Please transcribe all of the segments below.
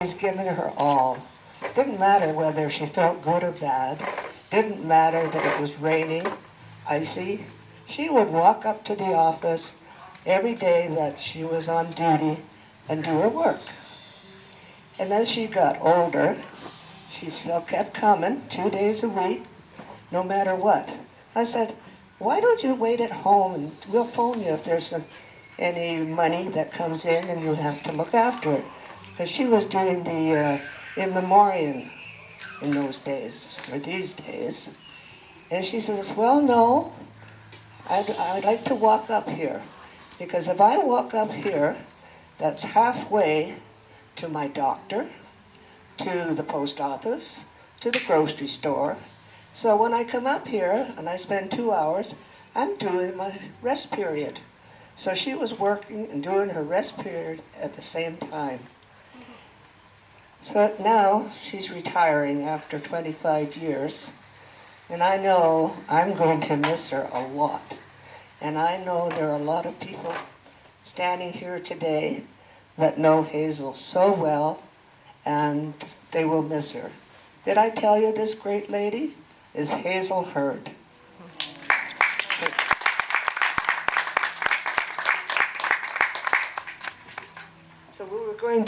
He's given her all. Didn't matter whether she felt good or bad. Didn't matter that it was raining, icy. She would walk up to the office every day that she was on duty and do her work. And as she got older, she still kept coming 2 days a week, no matter what. I said, why don't you wait at home and we'll phone you if there's any money that comes in and you have to look after it. Because she was doing the in memoriam in those days, or these days. And she says, well, no, I'd like to walk up here. Because if I walk up here, that's halfway to my doctor, to the post office, to the grocery store. So when I come up here and I spend 2 hours, I'm doing my rest period. So she was working and doing her rest period at the same time. So now she's retiring after 25 years, and I know I'm going to miss her a lot. And I know there are a lot of people standing here today that know Hazel so well, and they will miss her. Did I tell you this great lady is Hazel Hurd? So we were going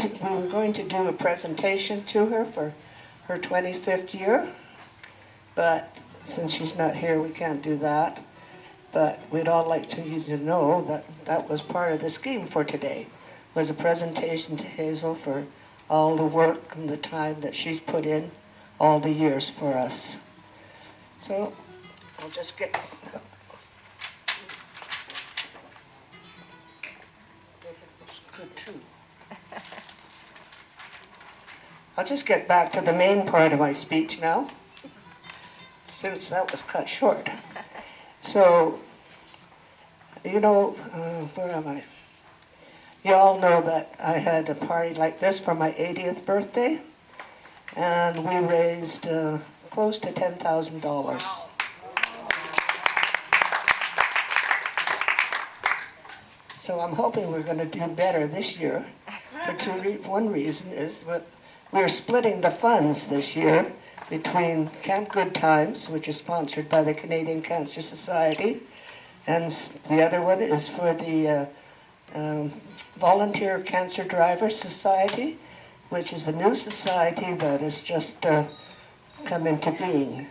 to do a presentation to her for her 25th year, but since she's not here, we can't do that. But we'd all like you to know that that was part of the scheme for today, was a presentation to Hazel for all the work and the time that she's put in all the years for us. So I'll just get... It's good too. I'll just get back to the main part of my speech now, since that was cut short. So, you know, where am I? You all know that I had a party like this for my 80th birthday, and we raised close to $10,000. So I'm hoping we're going to do better this year. One reason is that we're splitting the funds this year between Camp Good Times, which is sponsored by the Canadian Cancer Society, and the other one is for the Volunteer Cancer Drivers Society, which is a new society that has just come into being.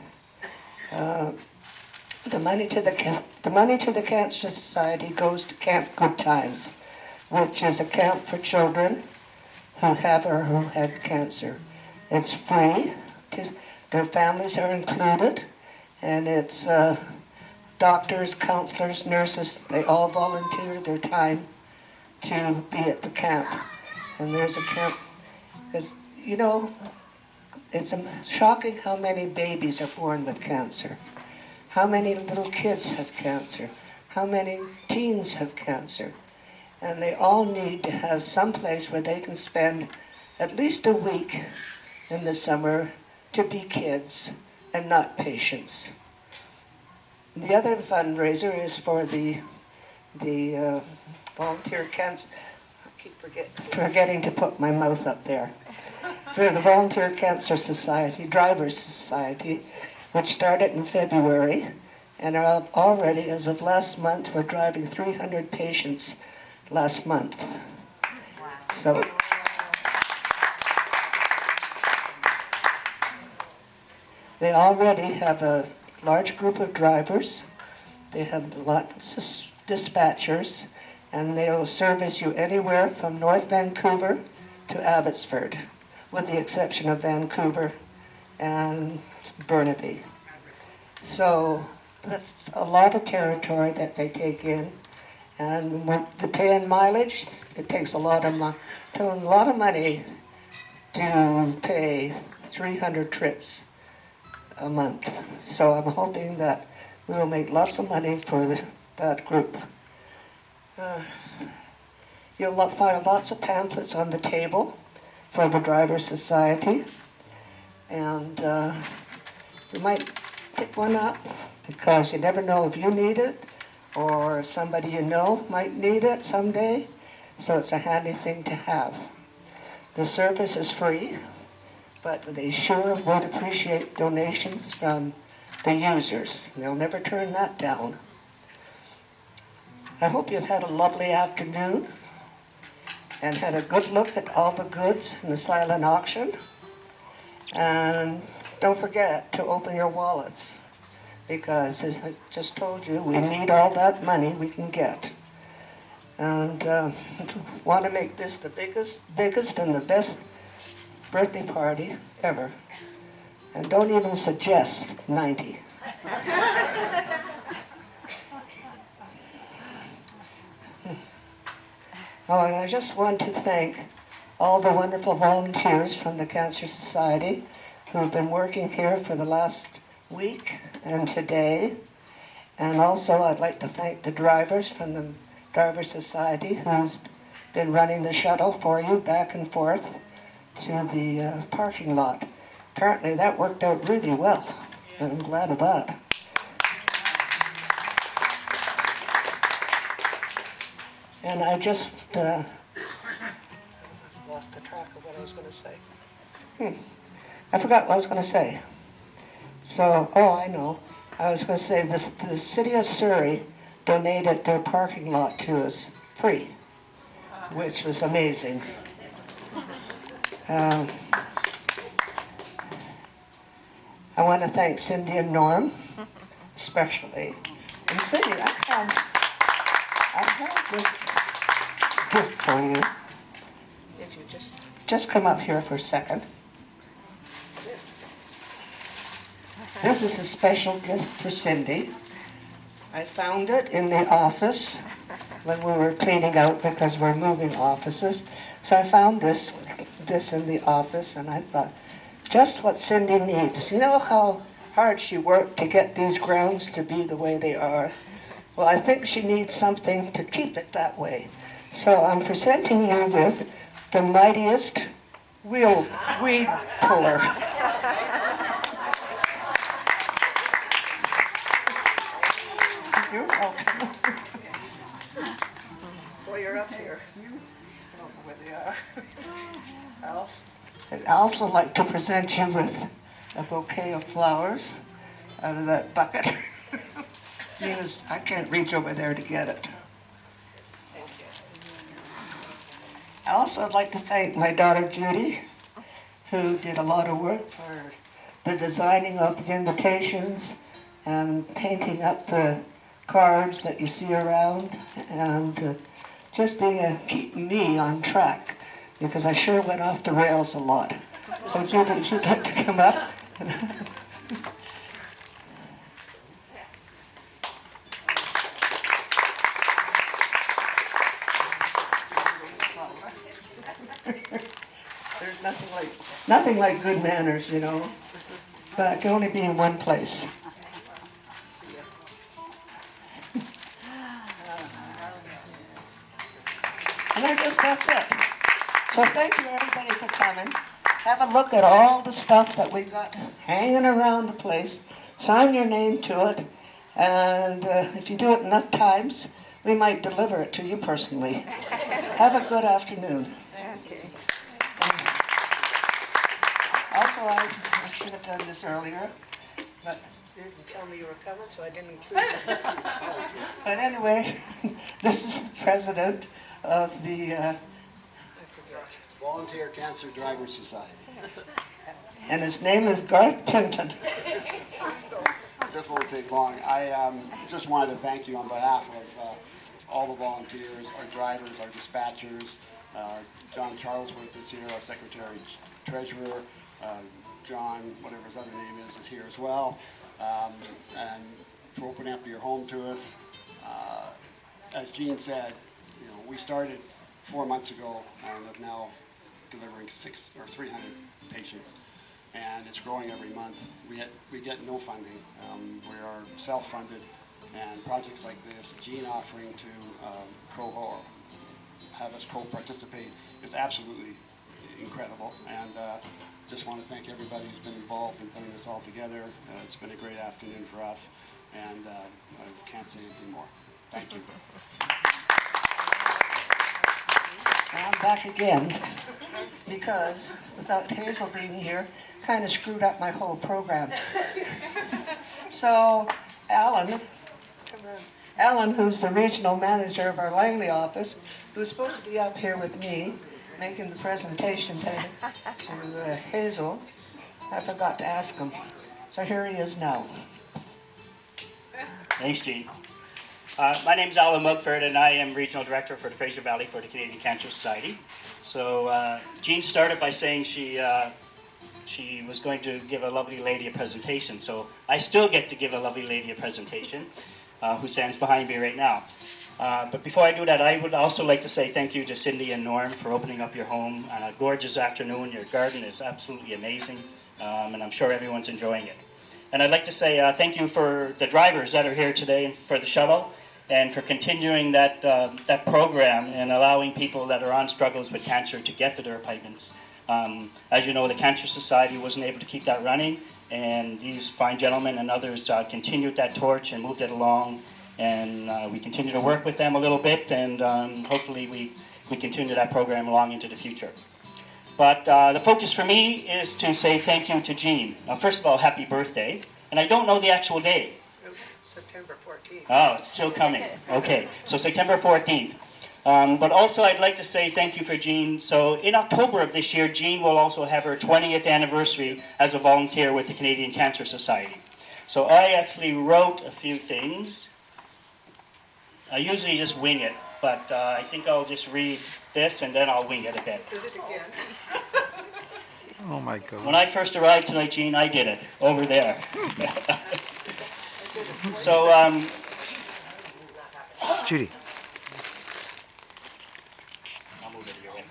The money to the Cancer Society goes to Camp Good Times, which is a camp for children who have or who had cancer. It's free. Their families are included, and it's doctors, counselors, nurses. They all volunteer their time to be at the camp. And there's a camp, because, you know, it's shocking how many babies are born with cancer. How many little kids have cancer? How many teens have cancer? And they all need to have some place where they can spend at least a week in the summer to be kids and not patients. The other fundraiser is for the volunteer cancer. I keep forgetting to put my mouth up there. For the Volunteer Cancer Society, Drivers Society, which started in February, and are already, as of last month, we're driving 300 patients last month. So they already have a large group of drivers. They have lots of dispatchers, and they'll service you anywhere from North Vancouver to Abbotsford, with the exception of Vancouver and Burnaby. So that's a lot of territory that they take in. And with the pay and mileage, it takes a lot of money to pay 300 trips a month. So I'm hoping that we'll make lots of money for that group. You'll find lots of pamphlets on the table for the Drivers Society, and you might pick one up, because you never know if you need it or somebody you know might need it someday, so it's a handy thing to have. The service is free, but they sure would appreciate donations from the users. They'll never turn that down. I hope you've had a lovely afternoon and had a good look at all the goods in the silent auction. And don't forget to open your wallets, because as I just told you, we need all that money we can get. And want to make this the biggest and the best birthday party ever. And don't even suggest 90. Oh, and I just want to thank all the wonderful volunteers from the Cancer Society who have been working here for the last week and today. And also I'd like to thank the drivers from the Driver Society who's been running the shuttle for you back and forth to the parking lot. Apparently that worked out really well. I'm glad of that. And I just lost the track of what I was going to say. I forgot what I was going to say. So, I know. I was going to say the city of Surrey donated their parking lot to us free, which was amazing. I want to thank Cindy and Norm, especially. And Cindy, I have this gift for you. If you just come up here for a second. This is a special gift for Cindy. I found it in the office when we were cleaning out because we're moving offices. So I found this in the office, and I thought, just what Cindy needs. You know how hard she worked to get these grounds to be the way they are? Well, I think she needs something to keep it that way. So I'm presenting you with the mightiest weed puller. You're welcome. Well, you're up here. I don't know where they are. I'd also like to present you with a bouquet of flowers out of that bucket. Because I can't reach over there to get it. Thank you. I also would like to thank my daughter Judy, who did a lot of work for the designing of the invitations and painting up the cards that you see around, and just keeping me on track, because I sure went off the rails a lot. So Judy, would you like to come up? There's nothing like good manners, you know, but it can only be in one place. And I guess that's it. So thank you everybody for coming. Have a look at all the stuff that we got hanging around the place. Sign your name to it, and if you do it enough times, we might deliver it to you personally. Have a good afternoon. Okay. Also, I should have done this earlier, but you didn't tell me you were coming, so I didn't include it. But anyway, this is the president of the Volunteer Cancer Driver Society. And his name is Garth Pinton. This won't take long. I just wanted to thank you on behalf of all the volunteers, our drivers, our dispatchers. John Charlesworth is here, our secretary treasurer. John, whatever his other name is here as well. And for opening up your home to us. As Jean said, you know, we started 4 months ago and have now delivering 300 patients, and it's growing every month. We get no funding. We are self-funded, and projects like this, Jean offering to have us co-participate is absolutely incredible. And just want to thank everybody who's been involved in putting this all together. It's been a great afternoon for us, and I can't say anything more. Thank you. I'm back again because without Hazel being here, kind of screwed up my whole program. So Alan, who's the regional manager of our Langley office, who's supposed to be up here with me making the presentation to Hazel, I forgot to ask him. So here he is now. Thanks, Jean. My name is Alan Mugford, and I am Regional Director for the Fraser Valley for the Canadian Cancer Society. So Jean started by saying she was going to give a lovely lady a presentation. So I still get to give a lovely lady a presentation, who stands behind me right now. But before I do that, I would also like to say thank you to Cindy and Norm for opening up your home on a gorgeous afternoon. Your garden is absolutely amazing, and I'm sure everyone's enjoying it. And I'd like to say thank you for the drivers that are here today and for the shuttle, and for continuing that program and allowing people that are on struggles with cancer to get to their appointments. As you know, the Cancer Society wasn't able to keep that running, and these fine gentlemen and others continued that torch and moved it along. And we continue to work with them a little bit, and hopefully we continue that program along into the future. But the focus for me is to say thank you to Jean. Now, first of all, happy birthday. And I don't know the actual day. September 14th. Oh, it's still coming. Okay, so September 14th. But also I'd like to say thank you for Jean. So in October of this year, Jean will also have her 20th anniversary as a volunteer with the Canadian Cancer Society. So I actually wrote a few things. I usually just wing it, but I think I'll just read this and then I'll wing it a bit. Did it again. Oh my God. When I first arrived tonight, Jean, I did it over there. So, Judy. I'll move it your way.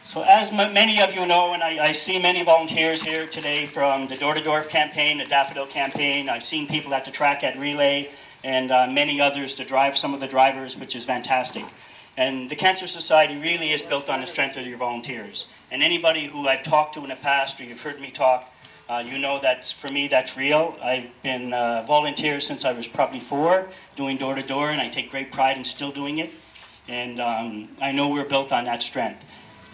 So as many of you know, and I see many volunteers here today from the door-to-door campaign, the Daffodil campaign. I've seen people at the track at Relay, and many others to drive, some of the drivers, which is fantastic. And the Cancer Society really is built on the strength of your volunteers. And anybody who I've talked to in the past, or you've heard me talk, you know that for me that's real. I've been a volunteer since I was probably 4, doing door-to-door, and I take great pride in still doing it. And I know we're built on that strength.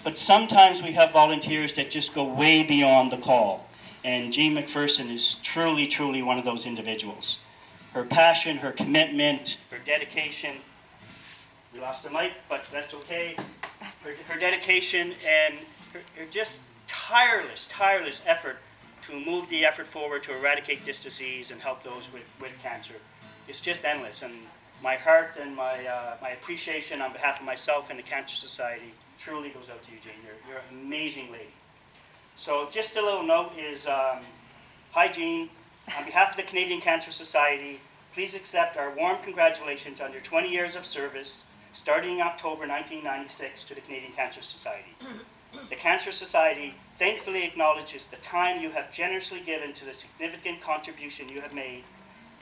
But sometimes we have volunteers that just go way beyond the call. And Jean Macpherson is truly, truly one of those individuals. Her passion, her commitment, her dedication. We lost the mic, but that's okay. Her dedication and her just tireless effort to move the effort forward to eradicate this disease and help those with cancer. It's just endless. And my heart and my appreciation on behalf of myself and the Cancer Society truly goes out to you, Jane. You're an amazing lady. So just a little note is, hi Jean. On behalf of the Canadian Cancer Society, please accept our warm congratulations on your 20 years of service, starting in October 1996 to the Canadian Cancer Society. The Cancer Society thankfully acknowledges the time you have generously given to the significant contribution you have made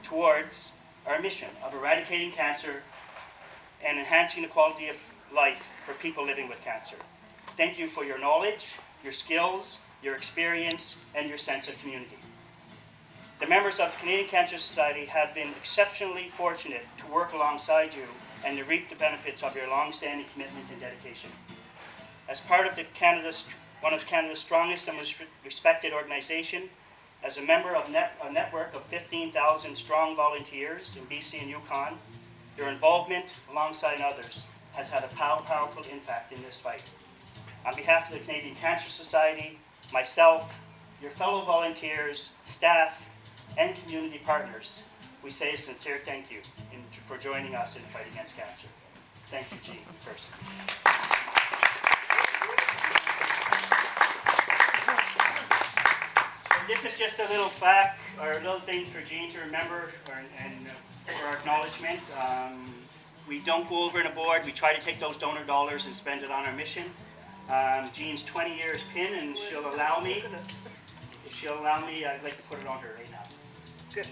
towards our mission of eradicating cancer and enhancing the quality of life for people living with cancer. Thank you for your knowledge, your skills, your experience, and your sense of community. The members of the Canadian Cancer Society have been exceptionally fortunate to work alongside you and to reap the benefits of your long-standing commitment and dedication. As part of one of Canada's strongest and most respected organization, as a member of a network of 15,000 strong volunteers in BC and Yukon, your involvement alongside others has had a powerful impact in this fight. On behalf of the Canadian Cancer Society, myself, your fellow volunteers, staff, and community partners, we say a sincere thank you for joining us in the fight against cancer. Thank you, Jean, first. So this is just a little fact, or a little thing for Jean to remember, and for our acknowledgement. We don't go over and aboard. We try to take those donor dollars and spend it on our mission. Jean's 20 years pin, and she'll allow me. If she'll allow me, I'd like to put it on her right now. Good.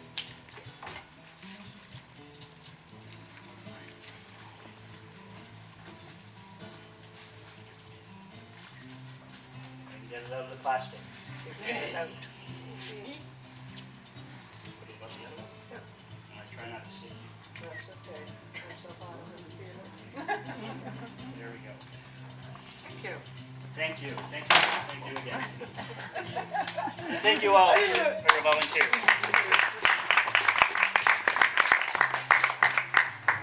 Get it out of the plastic. Get it out. Put it above the other one. I try not to stick you. That's okay. It's up on the computer. There we go. Thank you. Thank you. Thank you. Thank you again. And thank you all for your volunteers.